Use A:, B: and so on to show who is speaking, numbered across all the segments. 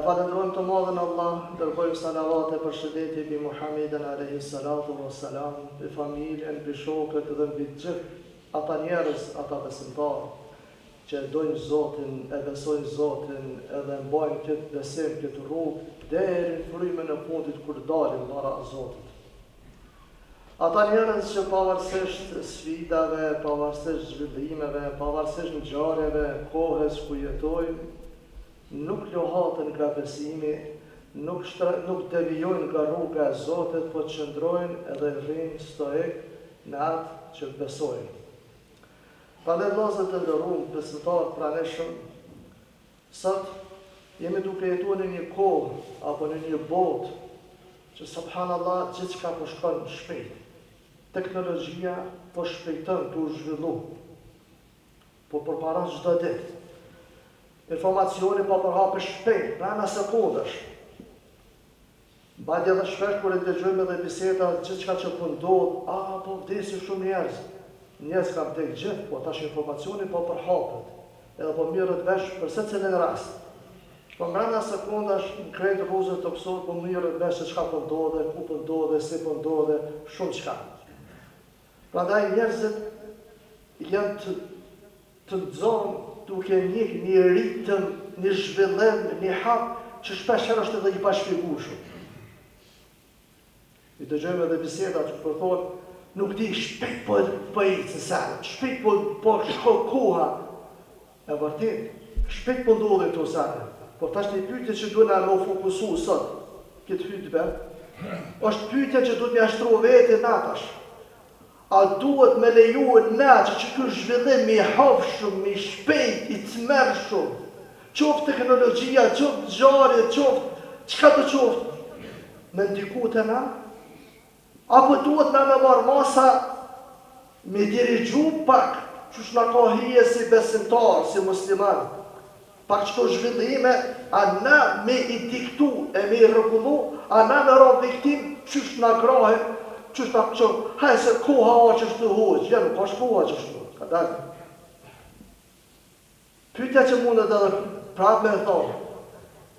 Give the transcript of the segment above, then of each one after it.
A: E falenderojmë të madhen Allah, dërgojmë salavat e përshëndetje bi Muhammeden alayhi salatu wassalam, bi familjen, bi shokët dhe mbi gjithë ata njerëz, ata besimtarë që dojnë Zotin, e besojnë Zotin, edhe mbajnë këtë besim, këtë rrugë deri në frymën e fundit kur dalim para Zotit. Ata njerëz që pavarësisht sfidave, pavarësisht zhvillimeve, pavarësisht ngjarjeve, kohës ku jetojnë, nuk lohaten nga besimi, nuk devijojnë nga rruga e Zotit, po qëndrojnë edhe rrinë stoik në atë që besojnë. Prandaj vëllezër të nderuar, besimtarë pranishëm, sot jemi duke jetuar në një kohë apo në një botë që subhanallahu gjithçka po shkon shpejt. Teknologjia po shpejton të zhvillu. Po përpara çdo ditë. Informacioni po përhapet shpejt, brenda sekondash. Badje edhe shpesh kur e dëgjojmë edhe biseda gjithçka që po ndodh, po vdesin shumë njerëz. Njerëz kanë vdekur gjithë, po tash informacioni po përhapet. Edhe po mirët vesh për secilin rast. Po brenda sekondash në krejt rrugës të pësor po mirët vesh se çka po ndodhe, ku po ndodhe, si po ndodhe, shumë çka. Prandaj njerëzit janë të nxorë duke një ritëm, një zhvillim, një hap që shpeshherë është edhe i pashpjegueshëm. I dëgjojmë edhe biseda që po thonë, nuk di shpejt po ecë sa, shpejt po shkon koha. E vërtet, shpejt po ndodhin këto sane. Por tash një pyetje që duhet na fokusu sot, këtë hutbë, është pyetja që duhet t'ia shtruaj vetë natash. A duhet me lejuar na që ky zhvillim i hafshëm, i shpejt, i tmerrshëm, qoftë teknologjia, qoftë ngjarje, qoftë çka do qoftë, me ndiku te na? Apo duhet na me marr masa me dirigju pak, çush na ka hije si besimtar, si musliman. Pak çto zhvillime, a na me i diktu, e me i rregullu, a na me ra viktim, çush na krahen, çush ta çon, hajse koha që është hoq, ja nuk është koha që është, ka dalë. Pyetja që mundet edhe prapë me thonë,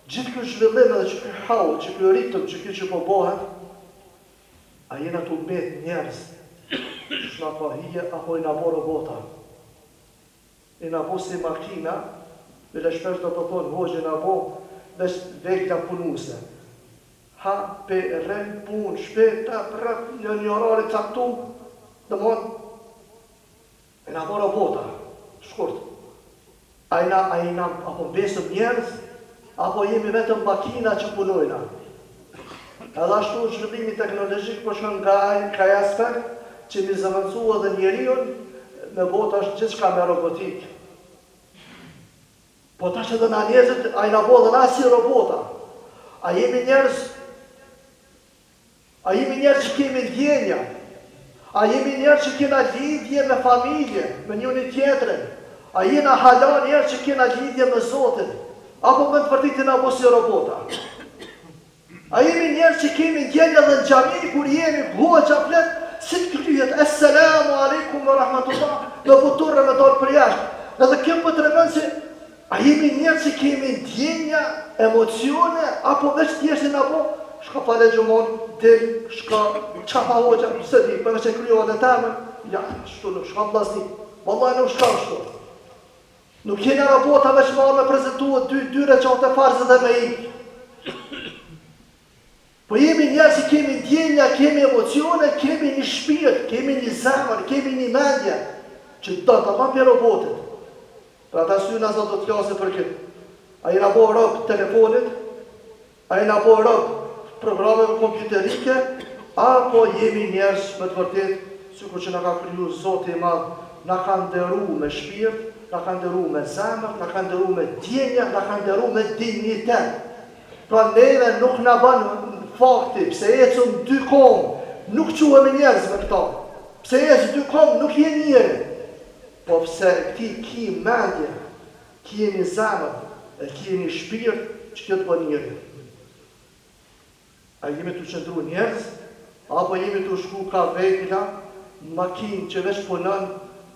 A: gjithë ky zhvillim edhe që ky hall, që ky ritëm, që po bëhet, a jena të mbet njerëz, që na ka hije, apo i na bo robota. I na bo si makina, dhe shpesh do të thonë, hoqë i na bo, veç vekla punuse. Ha, pe rren pun, shpeta, prap, një orari caktu, dhe mon, i na bo robota, shkurt. A i na, apo besëm njerëz, apo jemi vetëm makina që punojna. Edhe ashtu zhvillimi teknologjik po shkon nga aspekt që mi zëvendësu edhe njeriun me botë është gjithçka me robotik. Po tash edhe na njerëzit, a i na bo dhe na si robota. A jemi njerëz që kemi ndjenja. A jemi njerëz që kena lidhje me familje, me njëri tjetrin. A jena hala njerëz që kena lidhje me Zotin. Apo me të vërtetë na bo si robota. A jemi njerëz që kemi ndjenja dhe në xhami kur jemi hoxha flet, si të kryet, Assalamu alaikum wa rahmatullah, në buturë me dorë për jashtë. Edhe kjo po tregon se a jemi njerëz që kemi ndjenja, emocione, apo veç thjesht na po shka pale gjumon, del, shka, qa pa hoxha, se di, për që kryo dhe temën, ja, shtu nuk shka vlasni, vallaj nuk shka shtu. Nuk jeni robota veç ma me prezentuat dy recate farzë dhe me i. Po jemi njerëz që kemi ndjenja, kemi emocione, kemi një shpirt, kemi një zemër, kemi një mendje, që do të mapi robotit. Pra ta syna zot do të flasë për këtë. A i na bo rob telefonit, a i na bo rob programeve kompjuterike, apo jemi njerëz me të vërtet, sikur që na ka kriju Zoti i Madh, na ka nderu me shpirt, na ka nderu me zemër, na ka nderu me ndjenja, na ka nderu me dignitet. Pra neve nuk na bën fakti, pse ecëm dy kom, nuk quhemi njerëz me këta. Pse ecë dy kom, nuk je njeri. Po pse ti ki mendje, ki një zemër, e ki një shpirt, që kjo të bën njeri. A jemi të qëndru njerëz, apo jemi të shku ka vekla, makinë që veç punon,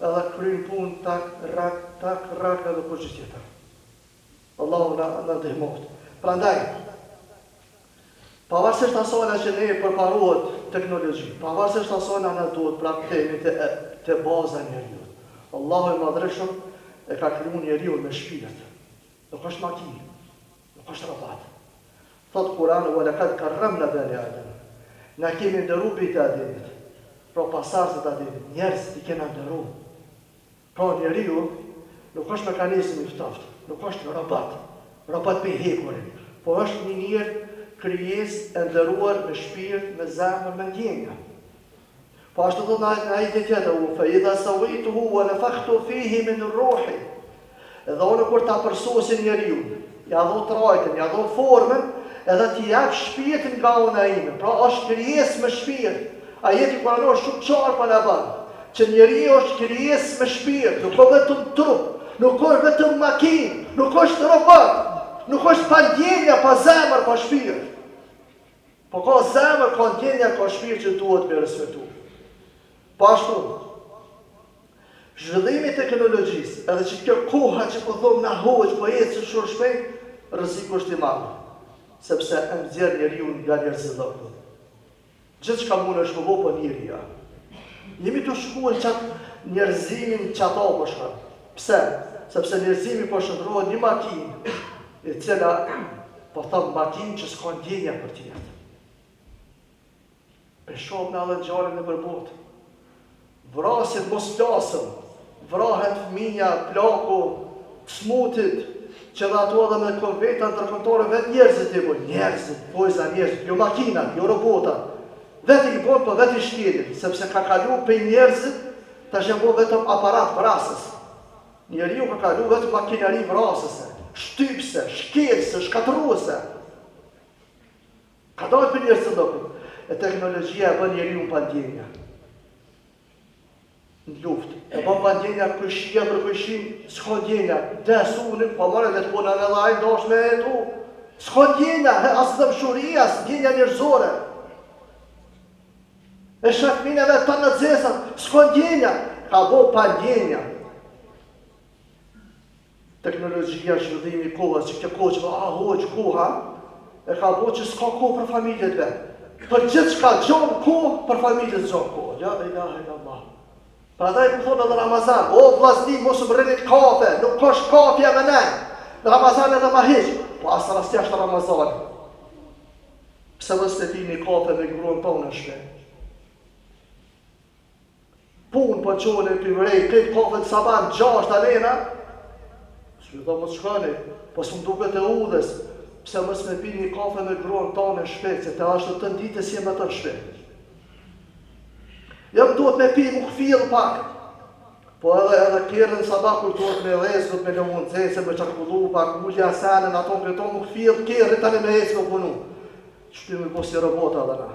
A: edhe kryin pun, tak, rak, edhe për gjithë tjetër. Allahu na ndihmoft. Prandaj, pavarësisht asaj që ne përparohet teknologji, pavarësisht asaj na duhet praktemi të baza njeriu. Allahu i Madhreshëm e ka krijuar njeriu me shpirt. Nuk është makinë, nuk është robot. Thot Kurani, "Wa laqad karramna bani Adam." Na kemi ndëruar bitë Ademit. Pra pasardhët e Ademit, njerëzit i kena ndëruar. Pra njeriu nuk është mekanizëm i ftoftë, nuk është robot për hekurin, po është një njerëz krijesë e ndëruar me shpirt, me zemër, me ndjenja. Po ashtu thot në ajetin tjetër, "Fa idha sawaytuhu wa nafakhtu fihi min ruhi." Edhe unë kur ta përsosin njeriu, ja dho trajtën, ja dho formën, edhe t'i jap shpirtin nga una ime. Pra është krijesë me shpirt. Ajeti kuranor shumë qartë pa na bën, që njeriu është krijesë me shpirt, nuk është vetëm trup, nuk është vetëm makinë, nuk është robot, nuk është pa ndjenja, pa zemër, pa shpirt. Po ka zemër, ka ndjenja, ka shpirt që duhet me respektu. Po ashtu, zhvillimi i teknologjisë, edhe që kjo koha që po thonë na hoq, po ecë shumë shpejt, rreziku është i madh, sepse e nxjerr njeriu nga njerëzillëku. Gjithçka mund është më po njeriu. Jemi të shkuar çat njerëzimin çato po shkon. Pse? Sepse njerëzimi po shndrohet një makinë, e cila po thon makinë që s'ka ndjenja për të jetë. Për shoh në alle gjarën e përbot. Vrasin mos plasëm, vrahet fëmija, plaku, smutit, që dhe ato edhe me konveta ndërkombëtare vetë njerëzit i bojnë, njerëzit, vojza njerëzit, jo makinat, jo robotat. Vetë i bojnë, po vetë i shtjetin, sepse ka kalu për njerëzit, të shembo vetëm aparat vrasës. Njeriu ka kalu vetëm makinari vrasëse, shtypse, shkelse, shkatruese. Ka dojtë për njerëzit lëpët, e teknologjia e bën njeriu pa ndjenja. Në luft, e bën pa ndjenja këshia për këshim, s'ka ndjenja, desunin, po mërë dhe të puna në lajnë, dosh me e tu. S'ka ndjenja, asë dhe mshuria, asë ndjenja njerëzore. E shakmineve të në dzesat, s'ka ndjenja, ka bo pa ndjenja. Teknologjia, shërdhimi kohës, që kjo kohë që hoqë koha, e ka bo që s'ka kohë për familjet vetë. Për gjithë shka gjonë kohë, për familjet gjonë kohë. Ja, ilahe illallah. Pra da i ku thonë edhe Ramazan, o vlasni, mos më rrinit kafe, nuk është kafja me ne. Në Ramazan edhe ma hiqë, po asë rastja është Ramazan. Pse dhe s'te pini kafe me gruën tonë në shpe. Punë po qone për vrej, këtë kafe të saban, 6 alena, s'ju do më të shkoni, po s'm duke të udhës, pse mos me pini kafe me gruën tonë në shpe, se të ashtë të nditës jem e të në shpe. Jam duhet me pi më këfilë pak. Po edhe kjerën sabah kur duhet me lezë, duhet me lëmën zese, me qarkullu, pak ullja senën, ato më këto më këfilë, kjerën tani me hecë me punu. Shty me po si robota dhe na.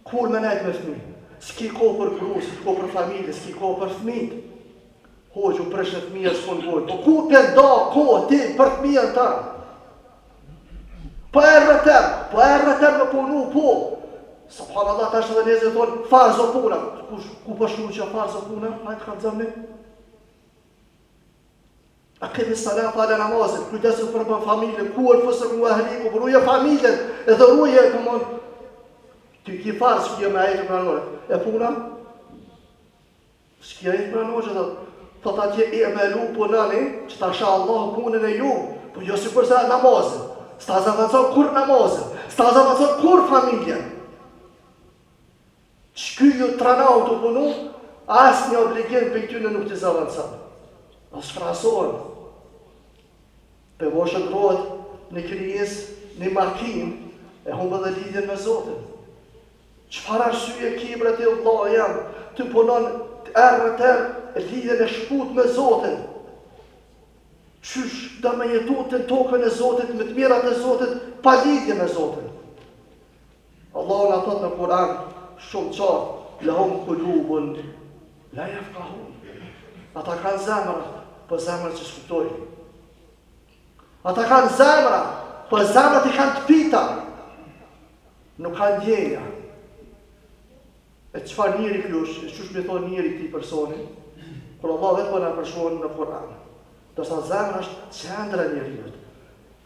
A: Kur me nejtë me fmi? S'ki ko për kru, s'ki ko për familje, s'ki ko për fmit. Hoqë u presh në fmija s'kon gojë. Po ku për da ko ti për fmijën ta? Po erë tem me punu, po. Subhanallah, ta është edhe njëzë e thonë, farz o puna. Ku përshru që farz o puna? Hajtë kanë zëmni. A kemi salat, fale namazin, kujdesu për për familje, ku e fësër mu ahliku, ruje familjen, edhe ruje, këmon. Ty ki farz, shkja me ajetë pranore. E puna? Shkja ajetë pranore, dhe thot atje i e me lu punani, që ta shë Allah punën e ju, po jo si përse namazin. S'ta zavënëson kur namazin, s'ta zavënëson kur familjen. Shky ju tranau të punu, asë një obligim për këtyne nuk të zavënësan. Asë frasohen. Për voshë ndrohet në krijes, në makinë, e humbë dhe lidhjen me Zotin. Qëfar arsye kibret e Allah janë, të punon erë e lidhjen e shput me Zotin. Qysh da me jetu të tokën e Zotit, me të mirat e Zotit, pa lidhje me Zotin. Allah në thot në Kur'an, shumë qartë, lahum kulubun, la jafkahun. Ata kanë zemra, për zemra që shkuptojnë. Ata kanë zemra, për zemrat i kanë të pita. Nuk kanë ndjenja. E qëfar njëri kjo është, e qësh me thonë njëri këti personi, kur Allah vetë për në përshonë në Kur'an. Dërsa zemra është qendra njëriut.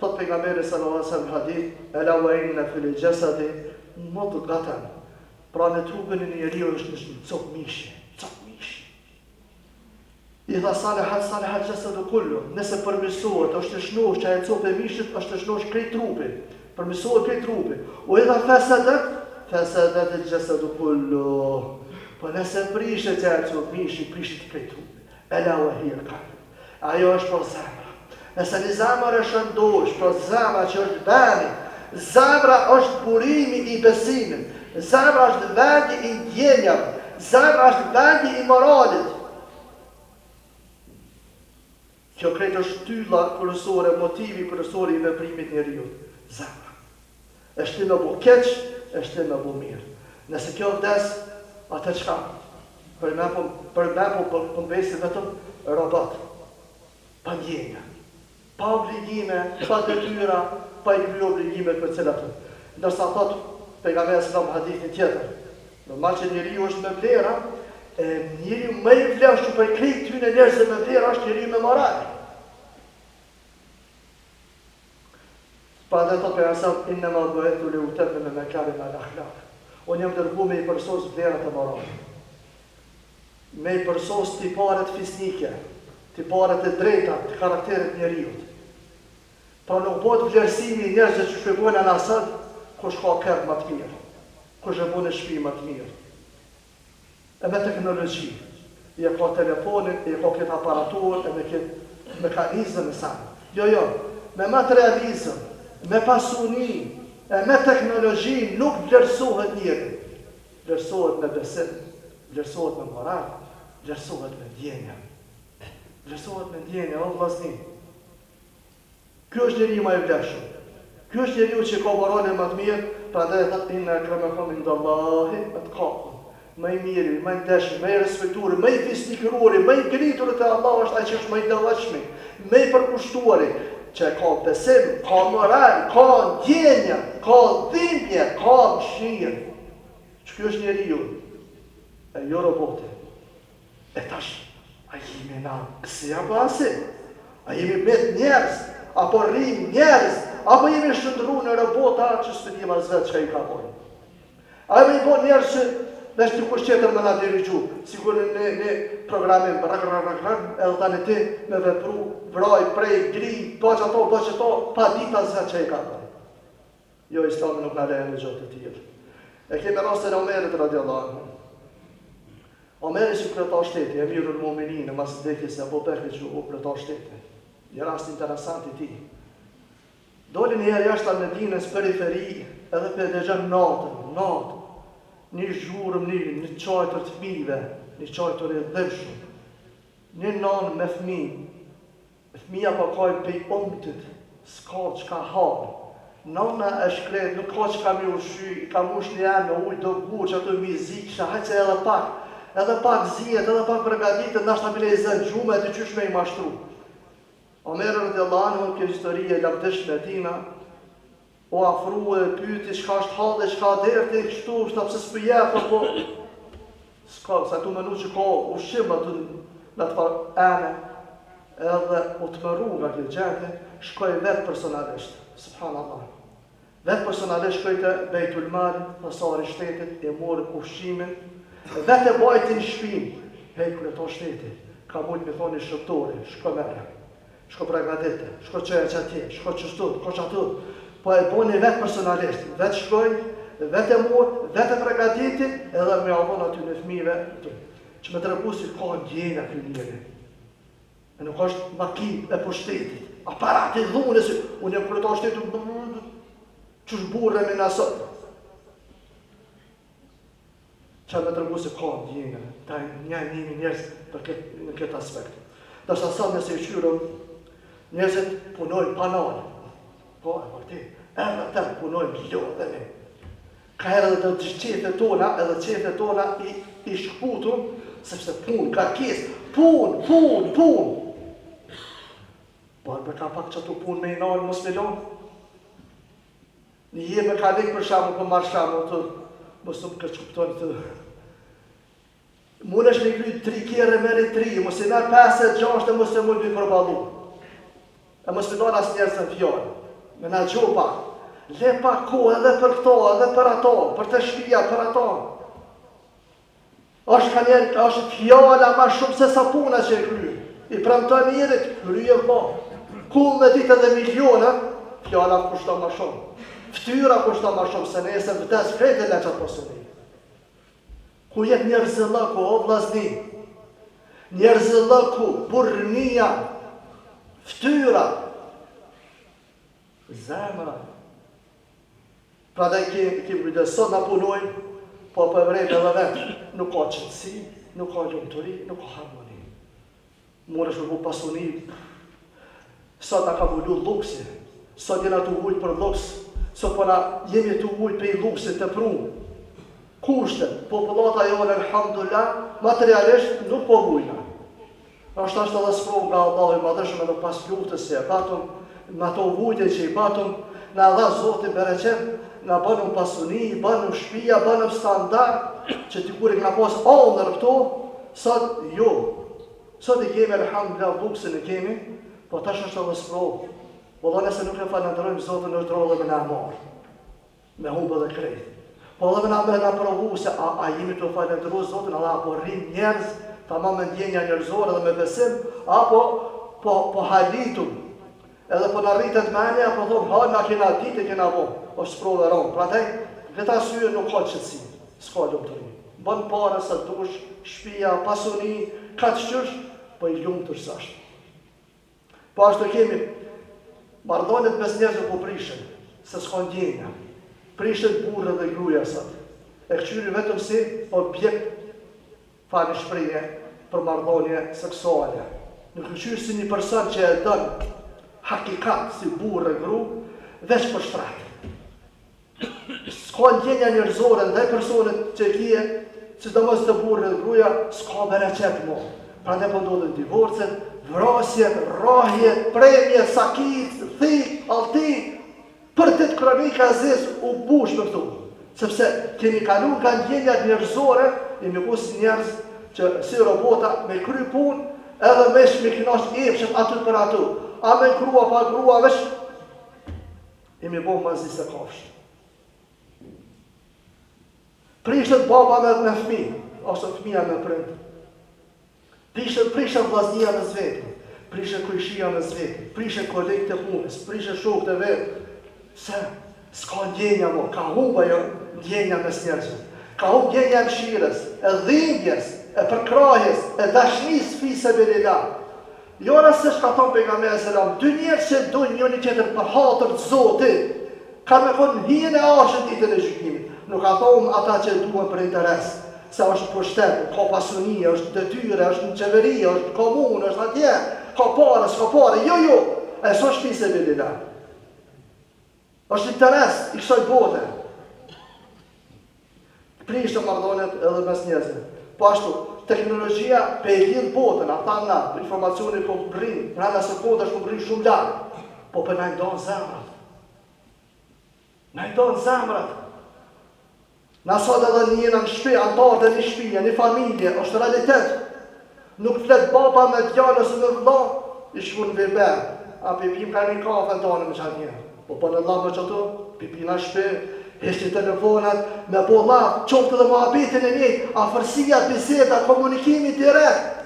A: Thot pejgamberi sallallahu alaihi wasallam hadith, "Ala wa inna fil jasadi mudghatan." Pra në trupin e njeriu është një cop mishi, I tha salihat jasadu kullu. Nëse përmirësohet, është të shnosh që ajo copë e mishit është të shnosh krejt trupi. Përmirësohet krejt trupi. O idha fasadat al-jasadu kullu. Po nëse prishet ajo copë mishi, prishet krejt trupi. Ala wa hiya al-qalb. Ajo është për zemra. Nëse një zemër është ndosh, për zemra që është bani, zemra është burimi I besimit, zemra është vendi I ndjenjave, zemra është vendi I moralit. Kjo krejt është tylla kryesore, motivi kryesor I veprimit njeriu. Zemra. Është ti më bu keq, është ti më bu mirë. Nëse kjo vdes, atë çka? Për me po mbesi vetëm robot. Pa ndjenja. Pa obligime, pa detyra, pa I kryer obligimet për cilat. Ndërsa thot pejgamberi sallallahu alaihi hadithin tjetër. Normal që njeriu është me vlera, njeriu më I vlefshëm për krejt tyne njerëzve me vlera është njeriu me moral. Pa dhe thot për asam, inna ma buetu li utamme me mekarim al-akhlaq. Unë jam dërgu me I përsos vlerat e moral. Me I përsos tiparet fisnike, tiparet e drejta, të karakterit njeriut. Pra nuk bëhet vlerësimi I njerëzve që shpjegojnë në asad, kush ka kërë më të mirë, kush e bune shpi më të mirë. E me teknologji, I e ka telefonin, I e ka këtë aparaturën, e me këtë mekanizëm e sanë. Jo, me materializëm, me pasuni, e me teknologji nuk vlerësohet njëri. Vlerësohet me besim, vlerësohet me moral, vlerësohet me ndjenja. Vlerësohet me ndjenja, o vllazni. Kjo është njeriu më I vlefshëm. Ky është njeriu që ka moralin më të mirë, prandaj thotë inna akramakum indallahi atqakum. Më I miri, më I ndeshur, më I respektuar, më I fisnikëruar, më I ngritur te Allahu është ai që është më I devotshëm, më I përkushtuar, që ka besim, ka moral, ka ndjenja, ka dhimbje, ka mëshirë. Ky është njeriu. E jo roboti. E tash, a jemi na si apo asi? A jemi bet njerëz, apo rrim njerëz, apo jemi shëndru në robota që s'pe di mas vetë që I ka bojnë. A jemi bo njerëz që veç të kush qëtër me na dirigju, sigur në programim, edhe tani ti me vepru, vraj, prej, gri, bëq ato, pa dit as vetë që I ka bojnë. Jo, Islami nuk në lejnë në gjotë të tjërë. E kemi rastën e Omerit radiallahu anhu. Omeri që kryetar shteti, Emirul Mu'minin, në mas vdekjes e Abu Bekrit që u kryetar shteti. Një rast interesant I tij. Doli një herë jashtë Medinës periferi, edhe për dëgjon natë. Një zhurmë, një çajtër të fëmijëve, një çajtër I dhëmshëm. Një nanë me fëmijë. Fëmija po ka I pej umtit, s'ka çka hall. Nana e shkret, nuk ka çka më ushqy, ka mush një anë me ujë do guç ato mizik, shahaqe edhe pak zihet, edhe pak përgatitet, nashta me lezën gjumë e të qysh me I mashtru. Omer radiallahu anhu, kjo histori e lavdëshme e tina, o afru e pyti, shka është halë, shka derti, kështu, shta pëse s'pë jepë, po, s'ka, sa tu menu që ka ushqim aty në të farë ene, edhe u të mëru nga kjo gjendje, shkoj vetë personalisht, subhanallah. Vetë personalisht shkoj të Bejtul Mal, pasari shtetit, e morë ushqimin, vetë e bajti në shpin, hej kryetar shteti, ka mujtë me thoni shëptori, shko mere, shko pregadite, shko qëja që atje, shko qështut, shko që atut, po e boni vetë personalisht, vetë shkoj, vetë e morë, vetë e pregaditi, edhe me avon aty në fëmive, që me të rëpu si ka ndjena kjo njëri. E nuk është makin e pushtetit, aparatit dhune, si unë e kryetar shtetit, që shburre me nësot. Që me të rëpu si ka ndjena, ta njëmi njerës në këtë aspekt. Dërsa sa nëse I qyrëm, njerëzit punojnë panal. Po, e vërti, edhe të punojnë lodhemi. Ka herë edhe të qefet tona, edhe qefet tona I shkputur, sepse pun, karkes, pun. Po, për ka pak që tu pun me I nalë, mos me lonë. Një jemi ka lik për shamu, për marë shamu, të mos të më kërquptojnë të... Mune është një kryjë 3 kjerë meri 3, mos I merë 5-6 e mos e mund bëjë përbalu. E mos me dalë asë njerës në fjallë. me na gjopa. Le pak kohë edhe për këto, edhe për ato, për të shtëpia, për ato. Është fjala ma shumë se sa puna që e krye. I premton njerit, krye po. Kull me ditë edhe miliona, fjala kushton ma shumë. Ftyra kushton ma shumë, se nesër vdes krejt e leqat posëni. Ku jetë njerëzëllëku, o vllazni, njerëzëllëku, burnia, ftyra, zemra. Pra da i kemi kujdes, sot na punojnë, po për vrejt edhe vetë, nuk ka qëtësi, nuk ka lumëturi, nuk ka harmoni. Mure shme bu pasuni, sot na ka vullu luksi, sot jena të vujt për luks, sot po na jemi të vujt për i luksit të prunë. Kushtet, popullata jonë, alhamdulillah, materialisht nuk po vujna. Ashtë edhe sprovë nga Allahu i madhëshëm edhe pas luftës se e patëm, me ato vujtje që i patëm, na dha Zoti bereqet, na bënëm pasuni, bënëm shtëpia, bënëm standard, që ti kur i kena pas ëndër këto, sot jo. Sot i kemi alhamdulillah luksin e kemi, po tash është edhe sprovë. Valla nëse nuk e falenderojmë Zotin është drollë me na marr. Me humbë dhe krejt. Po edhe me na provu se a jemi të falendëru Zotin, apo rrim njerëz, ta ma me ndjenja njerëzore dhe me besim, apo po halitum, edhe po në rritet menja, apo thomë, ha, na kena ditë e kena bo, është sprove ronë. Pra tej, këta syre nuk ka qëtësi, s'ka lumëtëri. Bën pare sa dush, shtëpia, pasuni, ka të qësh, po i lumë të rësashtë. Po ashtë të kemi, marrëdhëniet mes njerëzve po prishen, se s'ka ndjenja. Prishet burrë dhe gruaja sot. E këqyri vetëm si objekt fani shprehje për marrëdhënie seksuale. Nuk këqyri si një person që e dën hakikat si burrë e gru, veç për shtratë. S'ka ndjenja njerëzore ndaj personit që kije, sidomos të burrë dhe gruaja, s'ka bereqet mo. Prandaj po ndodhin divorcet, vrasjet, rrahjet, premjet, sakit, thik, allti. Për të të kronika zes u bush me këtu, sepse kemi kalu nga ndjenjat njerëzore, jemi ku si njerëz që si robota me kry pun, edhe vesh me kinash epshet aty për aty. A me krua pa krua vesh, jemi bo mazi se kafsht. Prishet baba me fmi, ose fmija me prind. Prishet vllaznia me zvetë, prishet kujshia me zvetë, prishet kolegë të punës, prishet shok të vetë. Se, s'ka ndjenja mo, ka humba jo ndjenja mes njerëzve. Ka humba ndjenja e mshires, e dhimbjes, e përkrahjes, e dashnis fise bilila. Jo nëse shka thonë pejgamberi selam, dy njerëz që dojnë njëri tjetër për hatër të Zotit, ka me konë hijen e arshën ditën e gjykimit. Nuk ka thonë ata që duhen për interes, se është pushtet, ka pasuni, është detyre, është në qeveri, është komunë, është atje, ka pare, s'ka pare, jo, e so shpise bilila. Është interes i kësaj bote. Prishtë marrëdhëniet edhe mes njerëzve. Po ashtu, teknologjia pe e lidh botën, ata nga, informacioni po rrinë, nga sekondash po rrinë shumë larg, po për na i ndonë zemrat. Na i ndonë zemrat. Na sot edhe njëna në shtëpi, antarët e një shtëpie, një familje, është realitet. Nuk flet baba me djalë ose me vëlla, i shkun në veber, a pipim ka një kafe në tonë me qatë njërë. Po për në lamë që ato, pipina shpe, heshti telefonat, me bo lafë, qoftë dhe mohabetin e njëjtë, afërsia, biseda, komunikimi direkt.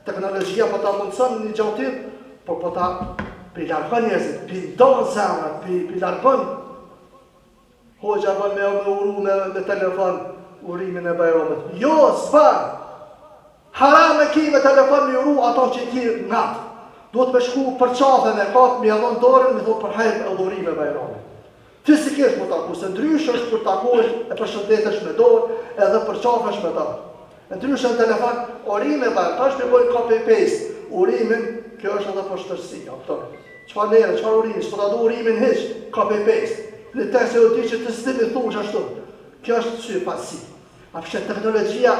A: Teknologjia po ta mundëson një gjatim, por po ta pilarkon njerëzit, pindonë zemrat, pilarkon. Hoxha bën me uru me telefon, urimin e bajramit. Jo, s'ban! Haram e ki me telefon me uru ato që ki natë. Duhet me shku për qafe me kapë, mi adhon dorën, mi thot për hajt e dhurime bajramit. Fizikisht më taku, se ndryshë është për takosh e për shëndetesh me dorë, edhe për qafesh me ta. Ndryshë në telefon, urime bajramit, ta është me bojnë copy-paste. Urimin, kjo është edhe për shtërsi, qëfar nere, qëfar urimin, s'po ta du urimin hiq, copy-paste. Në tekst e o di që të stimi thunë që ashtu. Kjo është sy pasi. A përshë teknologjia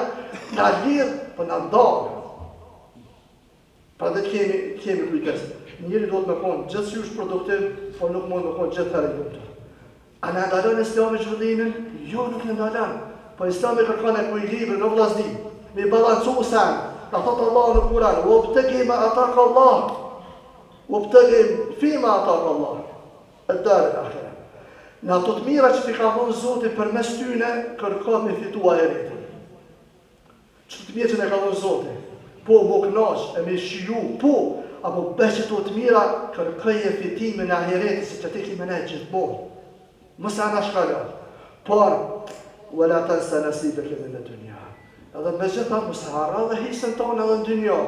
A: nga lidhë, për nga ndarë. Pra dhe kemi kujtes. Njëri do të me konë gjithësysh produktiv, por nuk mund me konë gjithë herë ljumëtër. A në ndalën Islami zhvillimin? Jo, nuk në ndalën. Po Islami kërkan e kujlibër në vllazni. Mi balancu sen. Ka thotë Allah në Kur'an, "Wabtaghi ma ataka Allah." Wabtaghi fi ma ataka Allah. ad-dar al-akhirah. Në ato të mira që t'i ka dhënë Zoti përmes tyne, kërkon me fitu ahiretin. Çdo të mirë që ne ka dhënë Zoti, po më kënaq e me shiju, po, apo bëj që të mira, kërkoj fitimin e ahiretit, si që ti ki me ne gjithmonë. Mos ana shkalo. Por wala tansa nasibaka min ad-dunya. Edhe me gjitha mos harro dhe hisën tonë edhe në dynjë.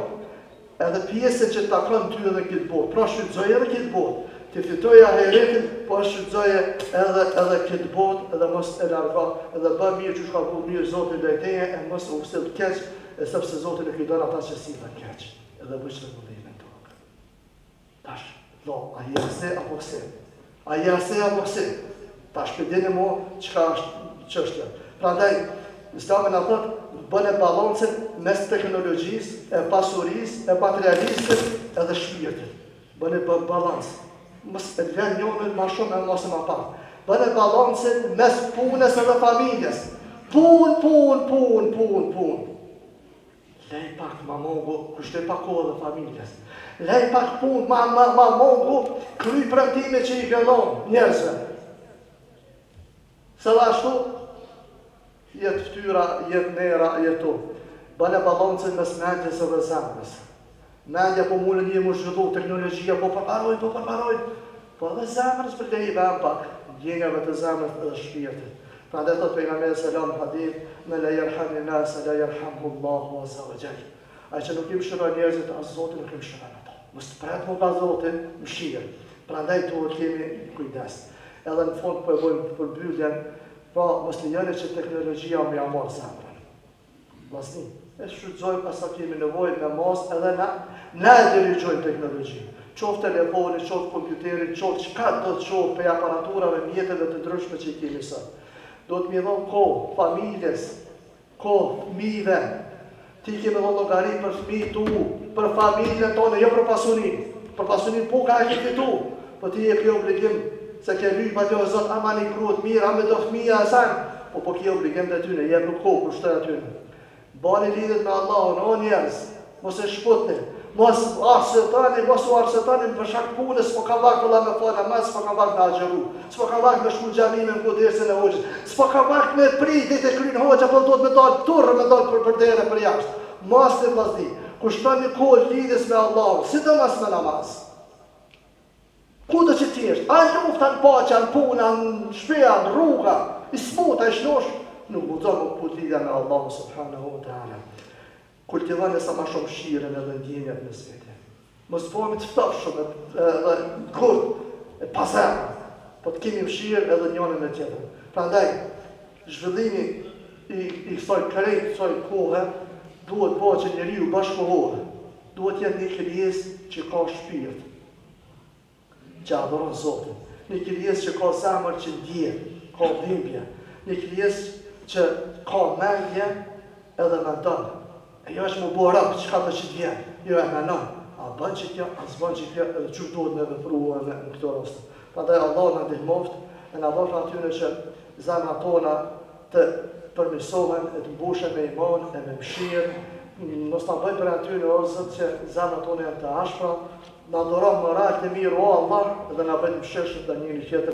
A: Edhe pjesën që takon ty edhe këtë botë. Pra shfrytëzoje edhe këtë botë. Ti fitoje ahiretin, po shfrytëzoje edhe këtë botë, edhe mos e largo, edhe bë mirë që ka bëu mirë Zoti ndaj teje, e mos u sill keq, sepse Zoti nuk i don ata që sillen keq. Edhe bëj çfarë tokë. Tash, a je se apo se? A je se apo se? Tash përdeni mo çka është çështja. Prandaj Islami na thot bëne balancën mes teknologjisë, e pasurisë, e materialisë edhe shpirtit. Bëne balancë. Mos e vjen njëri më shumë e mos më pak. Bëne balancën mes punës edhe familjes. Punë. Lej pak ma mongu, kushtoj pak kohë dhe familjes. Lej pak punë, ma mongu, kry premtime që i këllon njerëzve. Se dhe ashtu, jetë ftyra, jetë nera, jetu. Bëne balancën mes mendjes edhe zemrës. Mendja po mune një më zhvillu, teknologjia po përparojnë. Po edhe zemrës për lej vem pak, gjenjave të zemrës edhe shpirtit. Pra dhe thot pejgamberi selam hadith, me la yerhamni nas la yerhamhu Allahu azza wa jall. Ai që nuk i mëshiron njerëzit, as Zoti nuk i mëshiron ata. Mos pret më nga Zoti mëshirë. Prandaj duhet kemi kujdes. Edhe në fund po e bëjmë përmbylljen, po mos lejoni që teknologjia më ja marr zemrën. Mosni, e shfrytëzojmë asa kemi nevojë në mos edhe na e dirigjojmë teknologjinë. Qoftë telefoni, qoftë kompjuteri, qoftë çka do të qoftë për aparaturave, mjeteve të ndryshme që i kemi sot. Do të mi dhon kohë familjes, kohë fëmijëve. Ti kemi dhon llogari për fëmijët tu, për familjen tonë, jo për pasurinë. Për pasurinë po ka e fitu, po ti je ke obligim se ke lyp atë Zot amani kruhet mirë, amë do fëmia e san, po ke obligim të tyne, jep nuk kohë kushtoj aty. Bani lidhet me Allahun, o njerëz, mos e shputni. Mos u arsetani për shkak punës, s'po ka vakt valla me fal namaz, s'po ka vakt me agjëru, s'po ka vakt me shku xhamin me kudersën e hoxhës, s'po ka vakt me prit ditë kryn hoxha, po do të më dal turrë, më dal për derë për jashtë. Mos të vllazni, kushtoni kohë lidhjes me Allahun, sidomos me namaz. Kudo që ti jesh, ai lufta në paqe, në punë, në shtëpi, në rruga, i smuta, i shnosh, nuk guxon të lidhja me Allahun subhanahu wa taala. Kultivoni sa ma shumë shiren edhe ndjenjat në svete. Mos bëhemi të ftofshëm edhe kurt, e pasërë, po të kemi mshirë edhe njënën me tjetër. Prandaj, zhvillimi i kësaj krejt, kësaj kohë, duhet po që njeriu bashkëkohore, duhet jetë një krijes që ka shpirt, që adhuron Zotin, një krijes që ka zemër që ndjen, ka dhimbje, një krijes që ka mendje edhe mendon. E jo është më bo rëpë, që ka të që t'vjen, jo e menon, a bën që tja, a s'bën që tja, edhe që duhet me vëpruhe në këto rastë. Prandaj Allah në ndihmoft, e në dhofë atyre që zemra tona të përmirësohen, e të mbushen me iman, e me mshirë, mos të bëjmë për atyre o Zot që zemra tona janë të ashpra, në adoron moral të mirë o Allah, dhe në bëjmë mshirëshët dhe njëri tjetër.